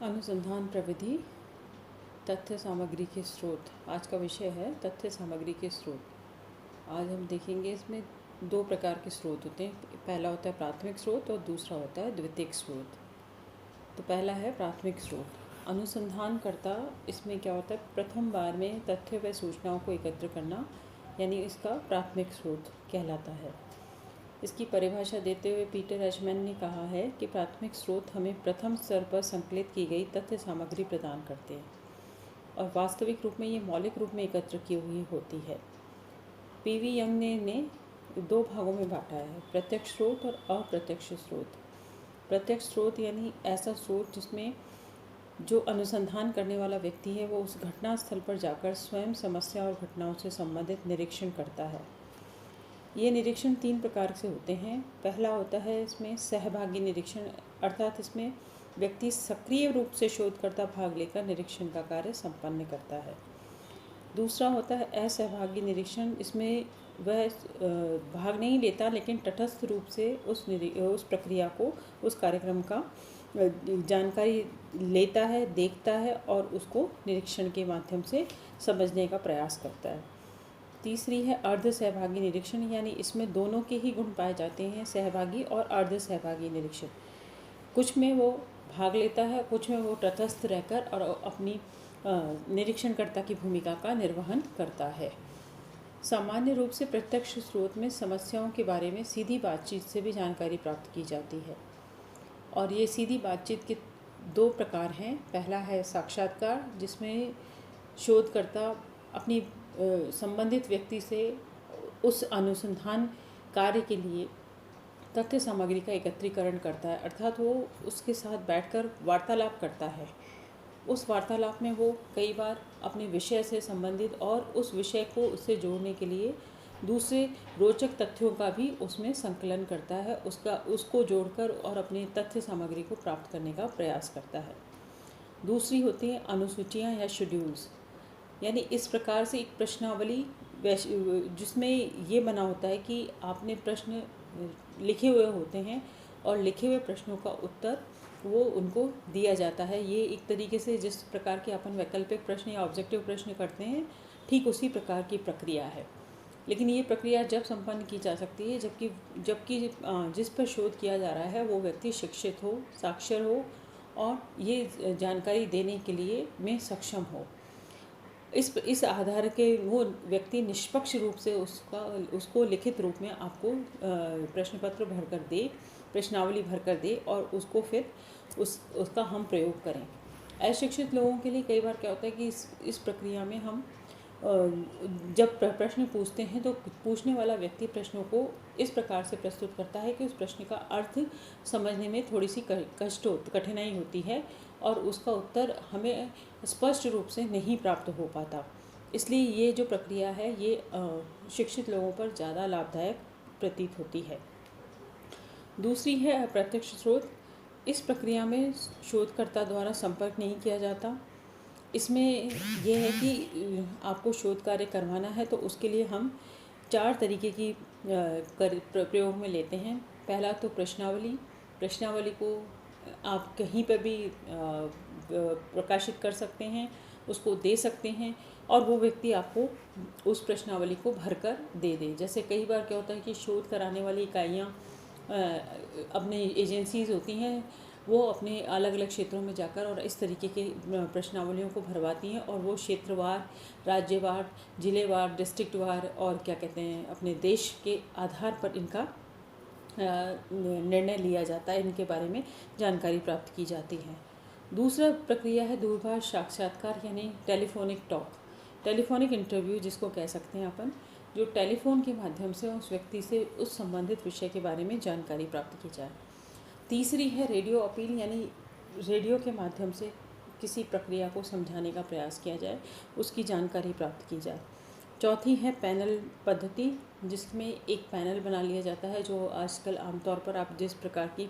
अनुसंधान प्रविधि तथ्य सामग्री के स्रोत। आज का विषय है तथ्य सामग्री के स्रोत। आज हम देखेंगे इसमें दो प्रकार के स्रोत होते हैं। पहला होता है प्राथमिक स्रोत और दूसरा होता है द्वितीयक स्रोत। तो पहला है प्राथमिक स्रोत। अनुसंधानकर्ता इसमें क्या होता है, प्रथम बार में तथ्य व सूचनाओं को एकत्र करना, यानी इसका प्राथमिक स्रोत कहलाता है। इसकी परिभाषा देते हुए पीटर एचमैन ने कहा है कि प्राथमिक स्रोत हमें प्रथम स्तर पर संकलित की गई तथ्य सामग्री प्रदान करते हैं और वास्तविक रूप में ये मौलिक रूप में एकत्र की हुई होती है। पीवी यंग ने दो भागों में बांटा है, प्रत्यक्ष स्रोत और अप्रत्यक्ष स्रोत। प्रत्यक्ष स्रोत यानी ऐसा स्रोत जिसमें जो अनुसंधान करने वाला व्यक्ति है वो उस घटना स्थल पर जाकर स्वयं समस्या और घटनाओं से संबंधित निरीक्षण करता है। ये निरीक्षण तीन प्रकार से होते हैं। पहला होता है इसमें सहभागी निरीक्षण, अर्थात इसमें व्यक्ति सक्रिय रूप से शोधकर्ता भाग लेकर निरीक्षण का कार्य संपन्न करता है। दूसरा होता है असहभागी निरीक्षण, इसमें वह भाग नहीं लेता लेकिन तटस्थ रूप से उस प्रक्रिया को, उस कार्यक्रम का जानकारी लेता है, देखता है और उसको निरीक्षण के माध्यम से समझने का प्रयास करता है। तीसरी है अर्ध सहभागी निरीक्षण, यानी इसमें दोनों के ही गुण पाए जाते हैं, सहभागी और अर्ध सहभागी निरीक्षण। कुछ में वो भाग लेता है, कुछ में वो तटस्थ रहकर और अपनी निरीक्षणकर्ता की भूमिका का निर्वहन करता है। सामान्य रूप से प्रत्यक्ष स्रोत में समस्याओं के बारे में सीधी बातचीत से भी जानकारी प्राप्त की जाती है और ये सीधी बातचीत के दो प्रकार हैं। पहला है साक्षात्कार, जिसमें शोधकर्ता अपनी संबंधित व्यक्ति से उस अनुसंधान कार्य के लिए तथ्य सामग्री का एकत्रीकरण करता है, अर्थात वो उसके साथ बैठकर वार्तालाप करता है। उस वार्तालाप में वो कई बार अपने विषय से संबंधित और उस विषय को उससे जोड़ने के लिए दूसरे रोचक तथ्यों का भी उसमें संकलन करता है, उसको जोड़कर और अपने तथ्य सामग्री को प्राप्त करने का प्रयास करता है। दूसरी होती हैं अनुसूचियाँ या शेड्यूल्स, यानी इस प्रकार से एक प्रश्नावली जिसमें ये बना होता है कि आपने प्रश्न लिखे हुए होते हैं और लिखे हुए प्रश्नों का उत्तर वो उनको दिया जाता है। ये एक तरीके से जिस प्रकार के अपन वैकल्पिक प्रश्न या ऑब्जेक्टिव प्रश्न करते हैं, ठीक उसी प्रकार की प्रक्रिया है। लेकिन ये प्रक्रिया जब संपन्न की जा सकती है जबकि जिस पर शोध किया जा रहा है वो व्यक्ति शिक्षित हो, साक्षर हो और ये जानकारी देने के लिए में सक्षम हो। इस आधार के वो व्यक्ति निष्पक्ष रूप से उसको लिखित रूप में आपको प्रश्न पत्र भर कर दे, प्रश्नावली भर कर दे और उसको फिर उसका हम प्रयोग करें। अशिक्षित लोगों के लिए कई बार क्या होता है कि इस प्रक्रिया में हम जब प्रश्न पूछते हैं तो पूछने वाला व्यक्ति प्रश्नों को इस प्रकार से प्रस्तुत करता है कि उस प्रश्न का अर्थ समझने में थोड़ी सी कठिनाई होती है और उसका उत्तर हमें स्पष्ट रूप से नहीं प्राप्त हो पाता। इसलिए ये जो प्रक्रिया है ये शिक्षित लोगों पर ज़्यादा लाभदायक प्रतीत होती है। दूसरी है अप्रत्यक्ष स्रोत। इस प्रक्रिया में शोधकर्ता द्वारा संपर्क नहीं किया जाता। इसमें यह है कि आपको शोध कार्य करवाना है तो उसके लिए हम चार तरीके की प्रयोग में लेते हैं। पहला तो प्रश्नावली को आप कहीं पर भी प्रकाशित कर सकते हैं, उसको दे सकते हैं और वो व्यक्ति आपको उस प्रश्नावली को भरकर दे दे। जैसे कई बार क्या होता है कि शोध कराने वाली इकाइयाँ अपने एजेंसीज़ होती हैं, वो अपने अलग अलग क्षेत्रों में जाकर और इस तरीके के प्रश्नावलियों को भरवाती हैं और वो क्षेत्रवार, राज्यवार, जिलेवार, डिस्ट्रिक्टवार और क्या कहते हैं अपने देश के आधार पर इनका निर्णय लिया जाता है, इनके बारे में जानकारी प्राप्त की जाती है। दूसरा प्रक्रिया है दूरभाष साक्षात्कार, यानी टेलीफोनिक टॉक, टेलीफोनिक इंटरव्यू जिसको कह सकते हैं अपन, जो टेलीफोन के माध्यम से उस व्यक्ति से उस संबंधित विषय के बारे में जानकारी प्राप्त की जाए। तीसरी है रेडियो अपील, यानी रेडियो के माध्यम से किसी प्रक्रिया को समझाने का प्रयास किया जाए, उसकी जानकारी प्राप्त की जाए। चौथी है पैनल पद्धति, जिसमें एक पैनल बना लिया जाता है, जो आजकल आमतौर पर आप जिस प्रकार की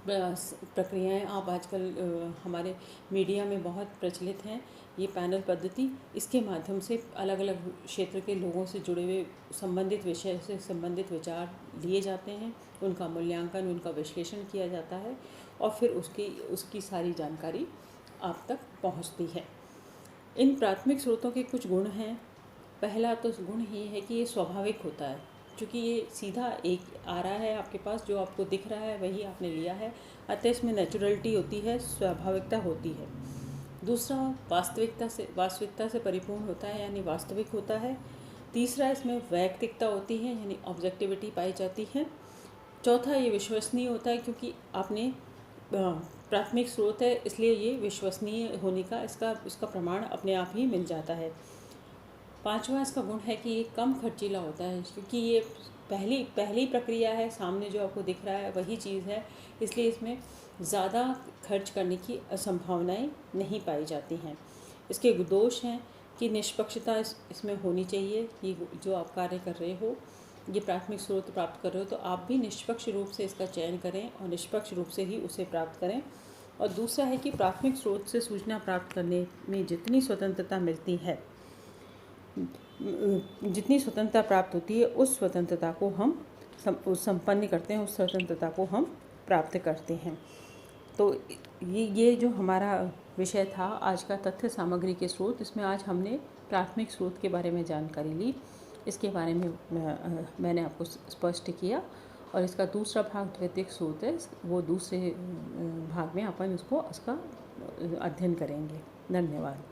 प्रक्रियाएं आप आजकल हमारे मीडिया में बहुत प्रचलित हैं। ये पैनल पद्धति, इसके माध्यम से अलग अलग क्षेत्र के लोगों से जुड़े हुए संबंधित विषय से संबंधित विचार लिए जाते हैं, उनका मूल्यांकन, उनका विश्लेषण किया जाता है और फिर उसकी सारी जानकारी आप तक पहुंचती है। इन प्राथमिक स्रोतों के कुछ गुण हैं। पहला तो गुण ये है कि ये स्वाभाविक होता है, क्योंकि ये सीधा एक आ रहा है आपके पास, जो आपको दिख रहा है वही आपने लिया है, अतः इसमें नेचुरलिटी होती है, स्वाभाविकता होती है। दूसरा, वास्तविकता से परिपूर्ण होता है, यानी वास्तविक होता है। तीसरा, इसमें वैयक्तिकता होती है, यानी ऑब्जेक्टिविटी पाई जाती है। चौथा, ये विश्वसनीय होता है, क्योंकि आपने प्राथमिक स्रोत है, इसलिए ये विश्वसनीय होने का इसका प्रमाण अपने आप ही मिल जाता है। पांचवा इसका गुण है कि ये कम खर्चीला होता है, क्योंकि ये पहली प्रक्रिया है, सामने जो आपको दिख रहा है वही चीज़ है, इसलिए इसमें ज़्यादा खर्च करने की संभावनाएं नहीं पाई जाती हैं। इसके दोष हैं कि निष्पक्षता इसमें होनी चाहिए। ये जो आप कार्य कर रहे हो, ये प्राथमिक स्रोत प्राप्त कर रहे हो, तो आप भी निष्पक्ष रूप से इसका चयन करें और निष्पक्ष रूप से ही उसे प्राप्त करें। और दूसरा है कि प्राथमिक स्रोत से सूचना प्राप्त करने में जितनी स्वतंत्रता मिलती है, जितनी स्वतंत्रता प्राप्त होती है, उस स्वतंत्रता को हम संपन्न करते हैं, उस स्वतंत्रता को हम प्राप्त करते हैं। तो ये जो हमारा विषय था आज का, तथ्य सामग्री के स्रोत, इसमें आज हमने प्राथमिक स्रोत के बारे में जानकारी ली, इसके बारे में मैंने आपको स्पष्ट किया। और इसका दूसरा भाग द्वितीयक स्रोत है, वो दूसरे भाग में अपन उसका अध्ययन करेंगे। धन्यवाद।